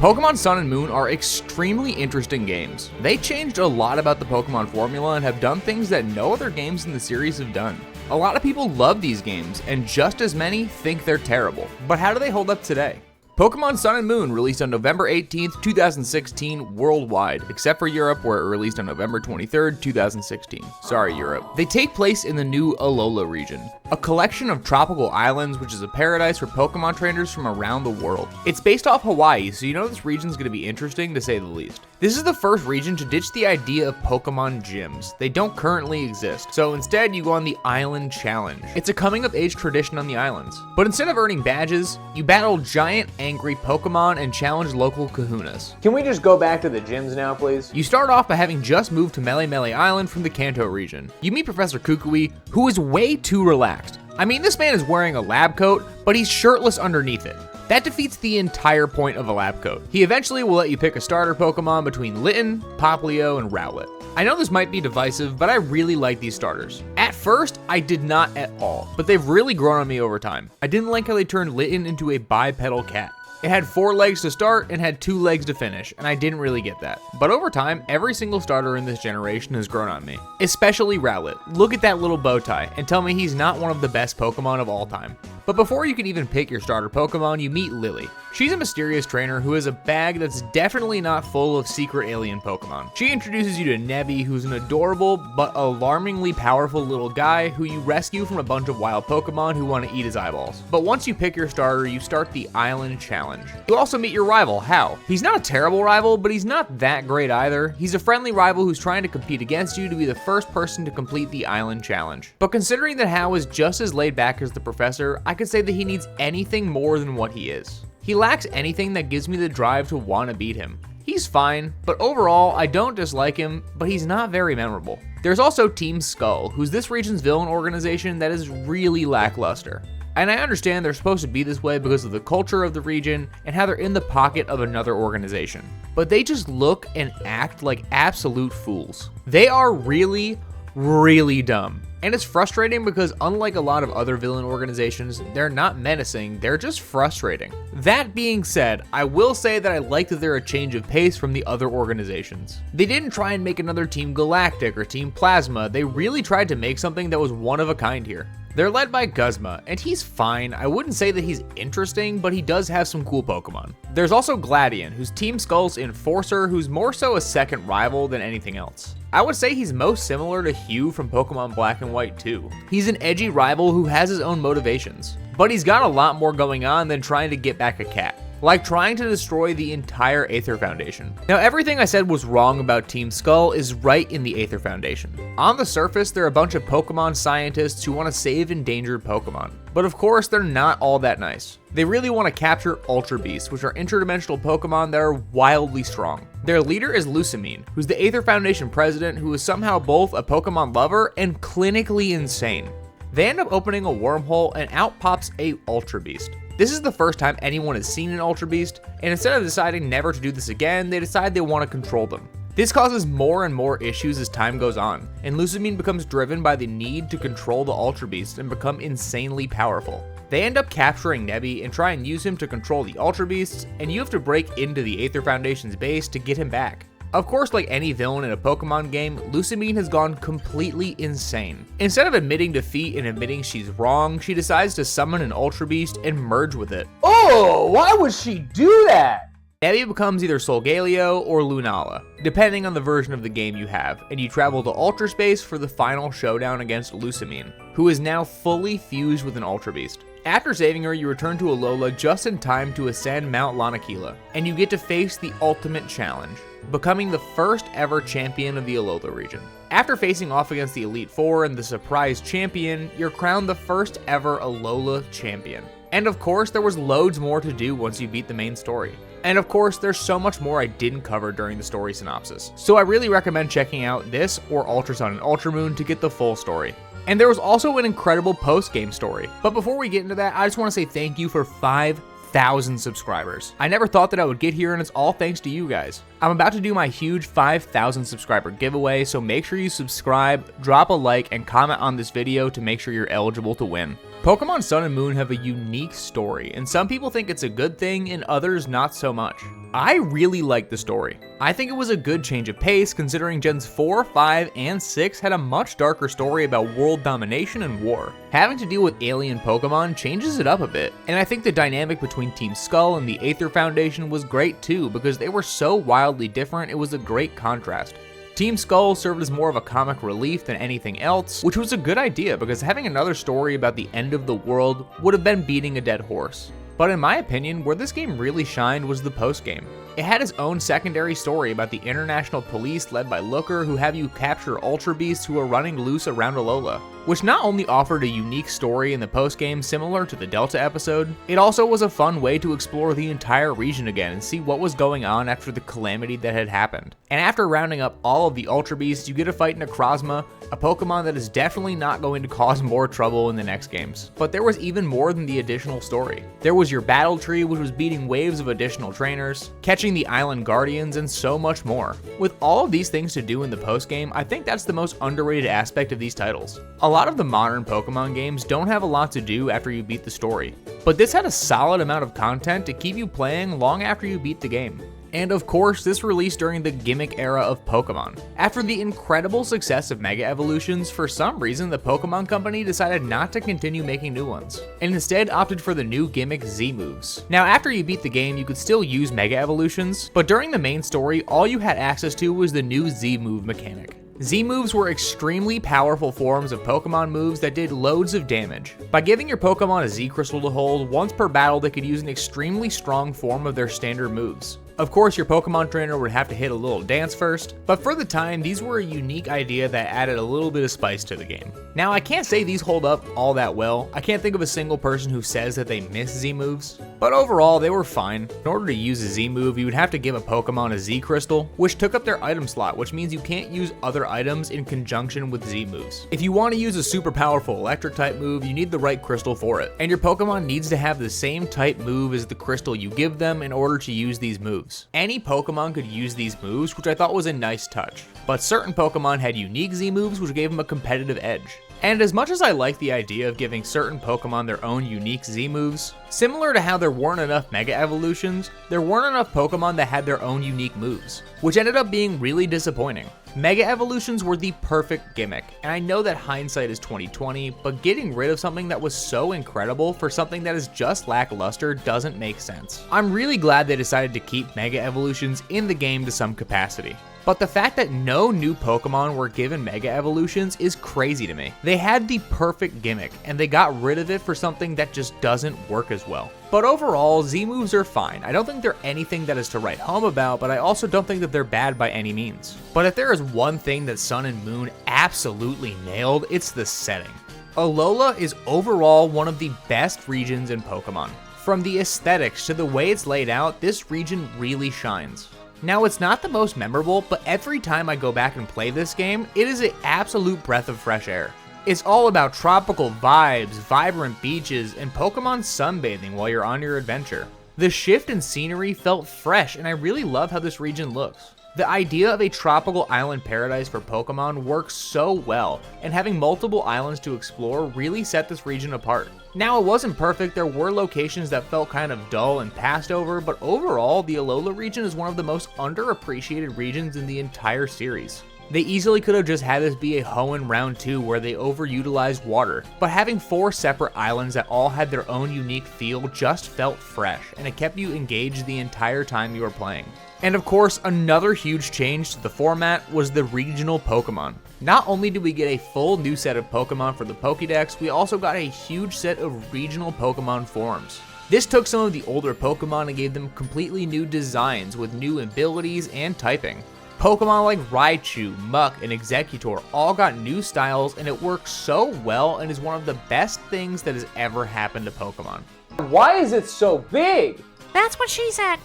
Pokémon Sun and Moon are extremely interesting games. They changed a lot about the Pokémon formula and have done things that no other games in the series have done. A lot of people love these games, and just as many think they're terrible. But how do they hold up today? Pokémon Sun and Moon released on November 18th, 2016 worldwide, except for Europe where it released on November 23rd, 2016. Sorry, Europe. They take place in the new Alola Region, a collection of tropical islands which is a paradise for Pokémon trainers from around the world. It's based off Hawaii, so you know this region's going to be interesting to say the least. This is the first region to ditch the idea of Pokémon gyms. They don't currently exist, so instead you go on the Island Challenge. It's a coming-of-age tradition on the islands. But instead of earning badges, you battle giant angry Pokémon and challenge local kahunas. Can we just go back to the gyms now, please? You start off by having just moved to Mele Mele Island from the Kanto region. You meet Professor Kukui, who is way too relaxed. I mean, this man is wearing a lab coat, but he's shirtless underneath it. That defeats the entire point of a lab coat. He eventually will let you pick a starter Pokemon between Litten, Popplio, and Rowlet. I know this might be divisive, but I really like these starters. At first, I did not at all, but they've really grown on me over time. I didn't like how they turned Litten into a bipedal cat. It had 4 legs to start and had 2 legs to finish, and I didn't really get that. But over time, every single starter in this generation has grown on me. Especially Rowlet. Look at that little bow tie, and tell me he's not one of the best Pokemon of all time. But before you can even pick your starter Pokemon, you meet Lily. She's a mysterious trainer who has a bag that's definitely not full of secret alien Pokemon. She introduces you to Nebby, who's an adorable but alarmingly powerful little guy who you rescue from a bunch of wild Pokemon who want to eat his eyeballs. But once you pick your starter, you start the Island Challenge. You also meet your rival, Hao. He's not a terrible rival, but he's not that great either. He's a friendly rival who's trying to compete against you to be the first person to complete the Island Challenge. But considering that Hao is just as laid back as the professor, I could say that he needs anything more than what he is. He lacks anything that gives me the drive to want to beat him. He's fine, but overall, I don't dislike him, but he's not very memorable. There's also Team Skull, who's this region's villain organization that is really lackluster. And I understand they're supposed to be this way because of the culture of the region and how they're in the pocket of another organization. But they just look and act like absolute fools. They are really, really dumb. And it's frustrating because unlike a lot of other villain organizations, they're not menacing, they're just frustrating. That being said, I will say that I like that they're a change of pace from the other organizations. They didn't try and make another Team Galactic or Team Plasma, they really tried to make something that was one of a kind here. They're led by Guzma, and he's fine. I wouldn't say that he's interesting, but he does have some cool Pokemon. There's also Gladion, who's Team Skull's enforcer, who's more so a second rival than anything else. I would say he's most similar to Hugh from Pokemon Black and White 2. He's an edgy rival who has his own motivations, but he's got a lot more going on than trying to get back a cat. Like trying to destroy the entire Aether Foundation. Now everything I said was wrong about Team Skull is right in the Aether Foundation. On the surface, they're a bunch of Pokemon scientists who want to save endangered Pokemon. But of course, they're not all that nice. They really want to capture Ultra Beasts, which are interdimensional Pokemon that are wildly strong. Their leader is Lusamine, who's the Aether Foundation president who is somehow both a Pokemon lover and clinically insane. They end up opening a wormhole and out pops a Ultra Beast. This is the first time anyone has seen an Ultra Beast, and instead of deciding never to do this again, they decide they want to control them. This causes more and more issues as time goes on, and Lusamine becomes driven by the need to control the Ultra Beast and become insanely powerful. They end up capturing Nebby and try and use him to control the Ultra Beasts, and you have to break into the Aether Foundation's base to get him back. Of course, like any villain in a Pokemon game, Lusamine has gone completely insane. Instead of admitting defeat and admitting she's wrong, she decides to summon an Ultra Beast and merge with it. Oh, why would she do that? Nebby becomes either Solgaleo or Lunala, depending on the version of the game you have, and you travel to Ultra Space for the final showdown against Lusamine, who is now fully fused with an Ultra Beast. After saving her, you return to Alola just in time to ascend Mount Lanakila, and you get to face the ultimate challenge, becoming the first ever champion of the Alola region. After facing off against the Elite Four and the surprise champion, you're crowned the first ever Alola champion. And of course, there was loads more to do once you beat the main story. And of course, there's so much more I didn't cover during the story synopsis. So I really recommend checking out this or Ultra Sun and Ultra Moon to get the full story. And there was also an incredible post-game story. But before we get into that, I just want to say thank you for 5,000 subscribers. I never thought that I would get here, and it's all thanks to you guys. I'm about to do my huge 5,000 subscriber giveaway, so make sure you subscribe, drop a like, and comment on this video to make sure you're eligible to win. Pokémon Sun and Moon have a unique story, and some people think it's a good thing and others not so much. I really like the story. I think it was a good change of pace considering Gens 4, 5, and 6 had a much darker story about world domination and war. Having to deal with alien Pokemon changes it up a bit, and I think the dynamic between Team Skull and the Aether Foundation was great too because they were so wildly different it was a great contrast. Team Skull served as more of a comic relief than anything else, which was a good idea because having another story about the end of the world would have been beating a dead horse. But in my opinion, where this game really shined was the post-game. It had its own secondary story about the international police led by Looker who have you capture Ultra Beasts who are running loose around Alola, which not only offered a unique story in the post-game similar to the Delta episode, it also was a fun way to explore the entire region again and see what was going on after the calamity that had happened. And after rounding up all of the Ultra Beasts, you get a fight Necrozma, a Pokemon that is definitely not going to cause more trouble in the next games. But there was even more than the additional story. There was your battle tree, which was beating waves of additional trainers, catching the Island Guardians, and so much more. With all of these things to do in the post-game, I think that's the most underrated aspect of these titles. A lot of the modern Pokemon games don't have a lot to do after you beat the story, but this had a solid amount of content to keep you playing long after you beat the game. And of course, this released during the gimmick era of Pokemon. After the incredible success of Mega Evolutions, for some reason the Pokemon Company decided not to continue making new ones, and instead opted for the new gimmick Z-Moves. Now after you beat the game, you could still use Mega Evolutions, but during the main story, all you had access to was the new Z-Move mechanic. Z-Moves were extremely powerful forms of Pokemon moves that did loads of damage. By giving your Pokemon a Z-Crystal to hold, once per battle they could use an extremely strong form of their standard moves. Of course, your Pokemon trainer would have to hit a little dance first, but for the time, these were a unique idea that added a little bit of spice to the game. Now, I can't say these hold up all that well. I can't think of a single person who says that they miss Z-Moves, but overall, they were fine. In order to use a Z-Move, you would have to give a Pokemon a Z-Crystal, which took up their item slot, which means you can't use other items in conjunction with Z-Moves. If you want to use a super powerful electric type move, you need the right crystal for it, and your Pokemon needs to have the same type move as the crystal you give them in order to use these moves. Any Pokemon could use these moves, which I thought was a nice touch, but certain Pokemon had unique Z-Moves which gave them a competitive edge. And as much as I like the idea of giving certain Pokemon their own unique Z-Moves, similar to how there weren't enough Mega Evolutions, there weren't enough Pokemon that had their own unique moves, which ended up being really disappointing. Mega Evolutions were the perfect gimmick, and I know that hindsight is 20/20, but getting rid of something that was so incredible for something that is just lackluster doesn't make sense. I'm really glad they decided to keep Mega Evolutions in the game to some capacity. But the fact that no new Pokemon were given Mega Evolutions is crazy to me. They had the perfect gimmick, and they got rid of it for something that just doesn't work as well. But overall, Z-Moves are fine. I don't think they're anything that is to write home about, but I also don't think that they're bad by any means. But if there is one thing that Sun and Moon absolutely nailed, it's the setting. Alola is overall one of the best regions in Pokemon. From the aesthetics to the way it's laid out, this region really shines. Now, it's not the most memorable, but every time I go back and play this game, it is an absolute breath of fresh air. It's all about tropical vibes, vibrant beaches, and Pokemon sunbathing while you're on your adventure. The shift in scenery felt fresh, and I really love how this region looks. The idea of a tropical island paradise for Pokemon works so well, and having multiple islands to explore really set this region apart. Now, it wasn't perfect, there were locations that felt kind of dull and passed over, but overall, the Alola region is one of the most underappreciated regions in the entire series. They easily could have just had this be a Hoenn Round 2 where they overutilized water, but having 4 separate islands that all had their own unique feel just felt fresh, and it kept you engaged the entire time you were playing. And of course, another huge change to the format was the regional Pokemon. Not only did we get a full new set of Pokemon for the Pokédex, we also got a huge set of regional Pokemon forms. This took some of the older Pokemon and gave them completely new designs with new abilities and typing. Pokemon like Raichu, Muk, and Exeggutor all got new styles, and it works so well and is one of the best things that has ever happened to Pokemon. Why is it so big? That's what she said.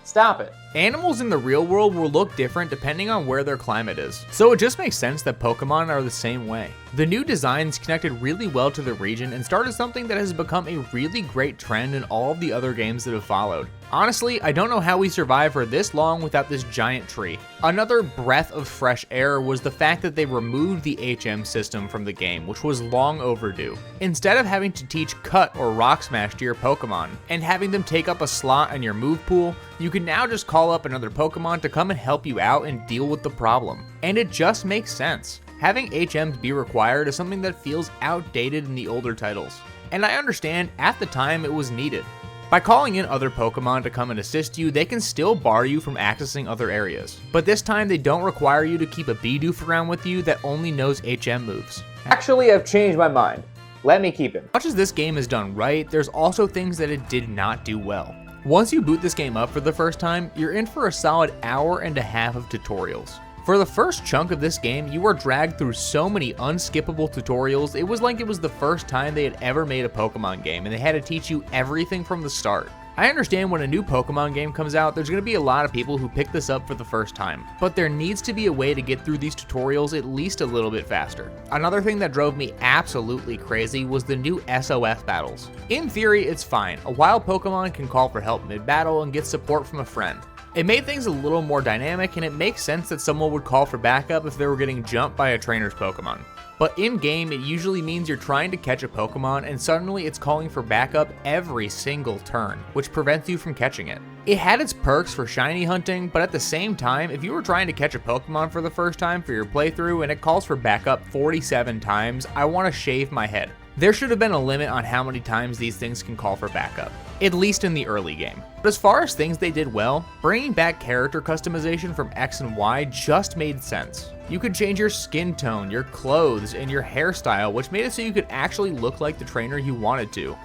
Stop it. Animals in the real world will look different depending on where their climate is, so it just makes sense that Pokemon are the same way. The new designs connected really well to the region and started something that has become a really great trend in all of the other games that have followed. Honestly, I don't know how we survived for this long without this giant tree. Another breath of fresh air was the fact that they removed the HM system from the game, which was long overdue. Instead of having to teach Cut or Rock Smash to your Pokemon, and having them take up a slot in your move pool, you can now just call up another Pokemon to come and help you out and deal with the problem. And it just makes sense. Having HMs be required is something that feels outdated in the older titles. And I understand, at the time it was needed. By calling in other Pokemon to come and assist you, they can still bar you from accessing other areas. But this time they don't require you to keep a Bidoof around with you that only knows HM moves. Actually, I've changed my mind. Let me keep him. Much as this game is done right, there's also things that it did not do well. Once you boot this game up for the first time, you're in for a solid hour and a half of tutorials. For the first chunk of this game, you are dragged through so many unskippable tutorials, it was like it was the first time they had ever made a Pokemon game and they had to teach you everything from the start. I understand when a new Pokemon game comes out, there's going to be a lot of people who pick this up for the first time, but there needs to be a way to get through these tutorials at least a little bit faster. Another thing that drove me absolutely crazy was the new SOF battles. In theory, it's fine. A wild Pokemon can call for help mid-battle and get support from a friend. It made things a little more dynamic, and it makes sense that someone would call for backup if they were getting jumped by a trainer's Pokemon. But in-game, it usually means you're trying to catch a Pokemon and suddenly it's calling for backup every single turn, which prevents you from catching it. It had its perks for shiny hunting, but at the same time, if you were trying to catch a Pokemon for the first time for your playthrough and it calls for backup 47 times, I want to shave my head. There should have been a limit on how many times these things can call for backup, at least in the early game. But as far as things they did well, bringing back character customization from X and Y just made sense. You could change your skin tone, your clothes, and your hairstyle, which made it so you could actually look like the trainer you wanted to.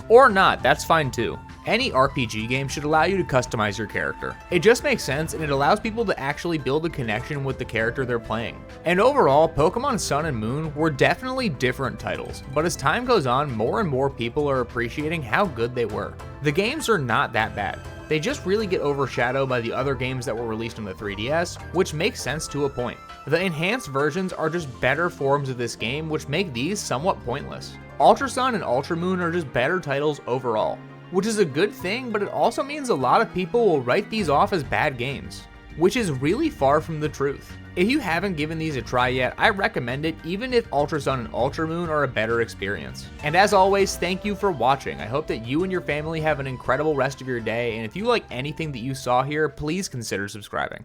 Or not, that's fine too. Any RPG game should allow you to customize your character. It just makes sense and it allows people to actually build a connection with the character they're playing. And overall, Pokémon Sun and Moon were definitely different titles, but as time goes on, more and more people are appreciating how good they were. The games are not that bad. They just really get overshadowed by the other games that were released on the 3DS, which makes sense to a point. The enhanced versions are just better forms of this game, which make these somewhat pointless. Ultra Sun and Ultra Moon are just better titles overall, which is a good thing, but it also means a lot of people will write these off as bad games, which is really far from the truth. If you haven't given these a try yet, I recommend it even if Ultra Sun and Ultra Moon are a better experience. And as always, thank you for watching. I hope that you and your family have an incredible rest of your day, and if you like anything that you saw here, please consider subscribing.